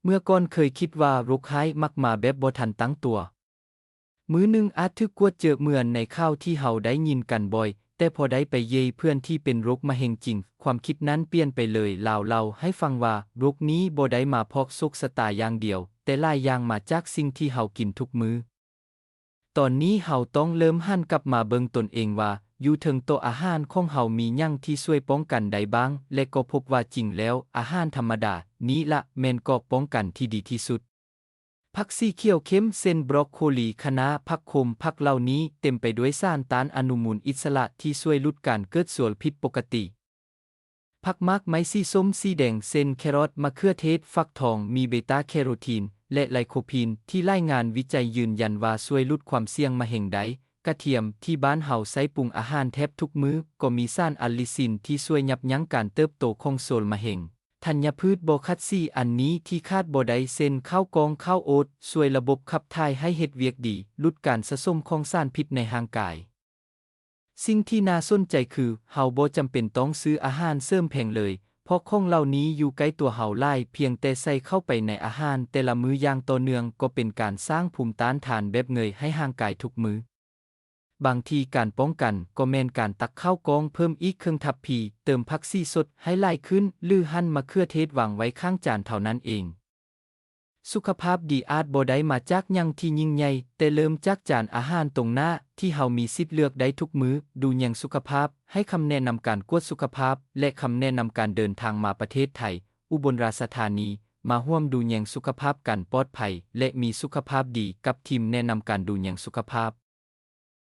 เมื่อก่อนเคยคิดว่าโรคร้ายมักมาแบบบ่ทันตั้งตัวมื้อหนึ่งอาจถึกกวดเจอเหมือนในข่าวที่เฮาได้ยินกันบ่อยแต่พอได้ไปเยยเพื่อนที่เป็นโรคมะเร็งจริงความคิดนั้นเปลี่ยนไปเลยลาวเล่าให้ฟังว่าโรคนี้บ่ได้มาเพราะโชคชะตาอย่างเดียวแต่หลายอย่างมาจากสิ่งที่เฮากินทุกมื้อตอนนี้เฮาต้องเริ่มหันกลับมาเบิ่งตนเองว่าอยู่เทิงโต๊ะอาหารของเฮามีหยังที่ช่วยป้องกันได้บ้างและก็พบว่าจริงแล้วอาหารธรรมดานี้ละแม่นก็ป้องกันที่ดีที่สุด ผักสีเขียวเข้มเช่นบรอกโคลีคะน้าผักขมผักเหล่านี้เต็มไปด้วยสารต้านอนุมูลอิสระที่ช่วยลดการเกิดส่วนผิดปกติผักมากไม้สีส้มสีแดงเช่นแครอทมะเขือเทศฟักทองมีเบต้าแคโรทีนและไลโคพีนที่รายงานวิจัยยืนยันว่าช่วยลดความเสี่ยงมะเร็งได้กระเทียมที่บ้านเฮาใช้ปรุงอาหารแทบทุกมื้อก็มีสารอัลลิซินที่ช่วยยับยั้งการเติบโตของเซลล์มะเร็ง ธัญพืชโบคัตซีอันนี้ที่คาดบ่ได้เช่นข้าวกองข้าวโอ๊ตช่วยระบบขับถ่ายให้เฮ็ดเวียกดีลดการสะสมของสารพิษในร่างกายสิ่งที่น่าสนใจคือเฮาบ่จำเป็นต้องซื้ออาหารเสริมแพงเลยเพราะของเหล่านี้อยู่ใกล้ตัวเฮาหลายเพียงแต่ใส่เข้าไปในอาหารแต่ละมื้ออย่างต่อเนื่องก็เป็นการสร้างภูมิต้านทานแบบเงยให้ร่างกายทุกมื้อบางทีการป้องกันก็แม่นการตักข้าวกองเพิ่มอีกครึ่งทัพพีเติมผักซี่สดให้หลายขึ้นหรือหั่นมะเขือเทศวางไว้ข้างจานเท่านั้นเองสุขภาพดีอาจบ่ได้มาจากหยังที่ยิ่งใหญ่แต่เริ่มจากจานอาหารตรงหน้าที่เฮามีสิทธิ์เลือกได้ทุกมื้อดูแยงสุขภาพให้คำแนะนำการกวดสุขภาพและคำแนะนำการเดินทางมาประเทศไทยอุบลราชธานีมาร่วมดูแยงสุขภาพกันปลอดภัยและมีสุขภาพดีกับทีมแนะนำการดูแยงสุขภาพ